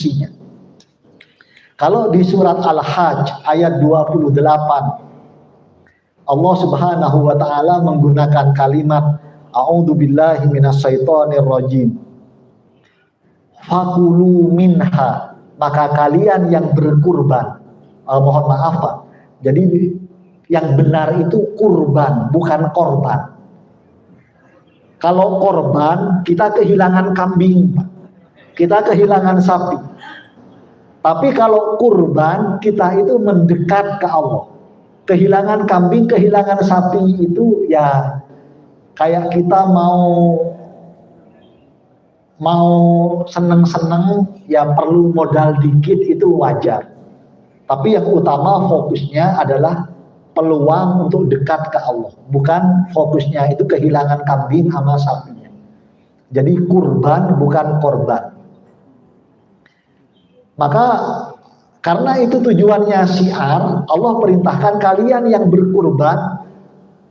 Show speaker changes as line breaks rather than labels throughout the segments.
fungsinya. Kalau di surat Al-Hajj ayat 28, Allah Subhanahu wa taala menggunakan kalimat a'udzubillahi minasyaitonir rajim. Fakulu minha, maka kalian yang berkurban. Mohon maaf Pak. Jadi yang benar itu kurban, bukan korban. Kalau korban kita kehilangan kambing, Pak. Kita kehilangan sapi. Tapi kalau kurban kita itu mendekat ke Allah. Kehilangan kambing, kehilangan sapi itu ya kayak kita mau seneng-seneng ya perlu modal dikit itu wajar. Tapi yang utama fokusnya adalah peluang untuk dekat ke Allah. Bukan fokusnya itu kehilangan kambing sama sapinya. Jadi kurban bukan korban. Maka karena itu tujuannya syiar, Allah perintahkan kalian yang berkurban,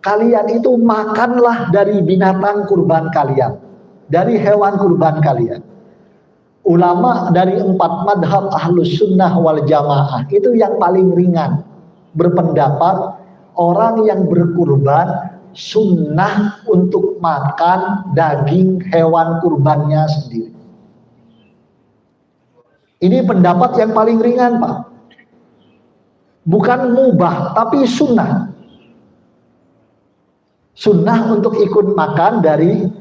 kalian itu makanlah dari binatang kurban kalian, dari hewan kurban kalian. Ulama dari 4 madhab ahlus sunnah wal jamaah itu yang paling ringan berpendapat orang yang berkurban sunnah untuk makan daging hewan kurbannya sendiri. Ini pendapat yang paling ringan Pak. Bukan mubah, tapi sunnah. Sunnah untuk ikut makan dari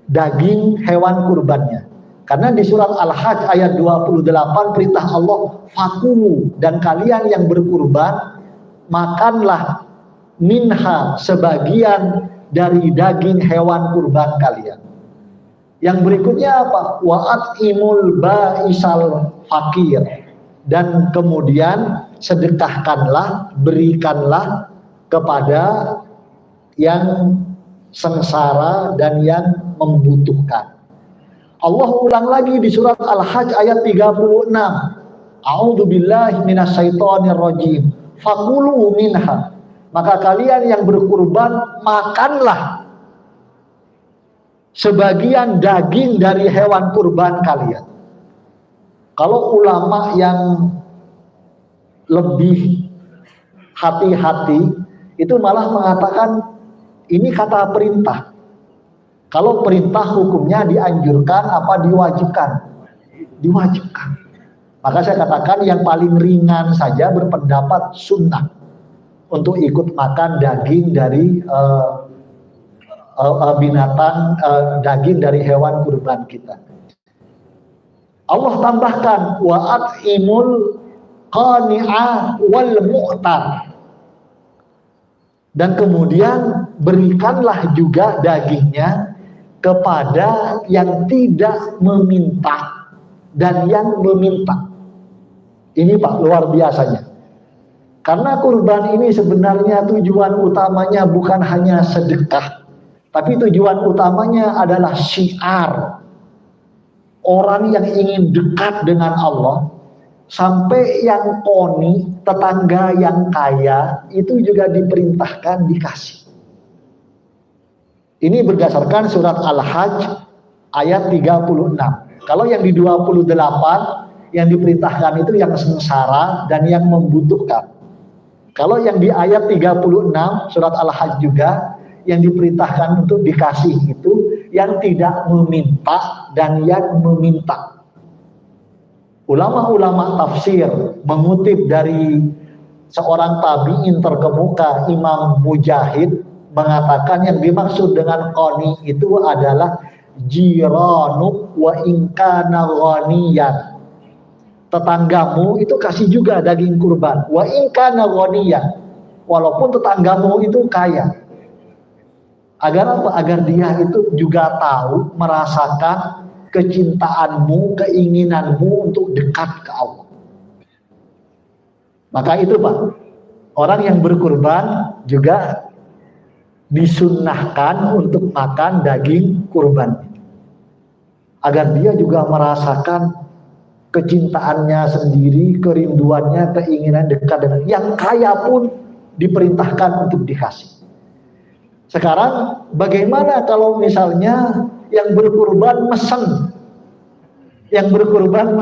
daging hewan kurbannya. Karena di surat Al-Hajj ayat 28 perintah Allah, fakulu, dan kalian yang berkurban, makanlah minha, sebagian dari daging hewan kurban kalian. Yang berikutnya apa? Wa'atimul ba'isal fakir, dan kemudian sedekahkanlah, berikanlah kepada yang sengsara dan yang membutuhkan. Allah ulang lagi di surat Al-Hajj ayat 36. A'udzubillahi minasyaitonir rajim. Fakulu minha. Maka kalian yang berkurban makanlah sebagian daging dari hewan kurban kalian. Kalau ulama yang lebih hati-hati itu malah mengatakan ini kata perintah. Kalau perintah hukumnya dianjurkan apa diwajibkan? Diwajibkan. Maka saya katakan yang paling ringan saja berpendapat sunnah untuk ikut makan daging dari binatang, daging dari hewan kurban kita. Allah tambahkan wa'atimul qani'ah wal mu'tar, dan kemudian berikanlah juga dagingnya kepada yang tidak meminta dan yang meminta. Ini Pak luar biasanya. Karena kurban ini sebenarnya tujuan utamanya bukan hanya sedekah, tapi tujuan utamanya adalah syiar. Orang yang ingin dekat dengan Allah, sampai yang koni, tetangga yang kaya, itu juga diperintahkan dikasih. Ini berdasarkan surat Al-Hajj ayat 36. Kalau yang di 28, yang diperintahkan itu yang sengsara dan yang membutuhkan. Kalau yang di ayat 36 surat Al-Hajj juga, yang diperintahkan untuk dikasih itu yang tidak meminta dan yang meminta. Ulama-ulama tafsir mengutip dari seorang tabi'in terkemuka, Imam Mujahid, mengatakan yang dimaksud dengan qani itu adalah jiranuk wa inkana ghaniyan. Tetanggamu itu kasih juga daging kurban, wa inkana ghaniyan, walaupun tetanggamu itu kaya. Agar apa? Agar dia itu juga tahu, merasakan kecintaanmu, keinginanmu untuk dekat ke Allah. Maka itu Pak, orang yang berkurban juga disunnahkan untuk makan daging kurban, agar dia juga merasakan kecintaannya sendiri, kerinduannya, keinginan dekat dengan yang kaya pun diperintahkan untuk dikasih. Sekarang bagaimana kalau misalnya yang berkurban mesen, yang berkurban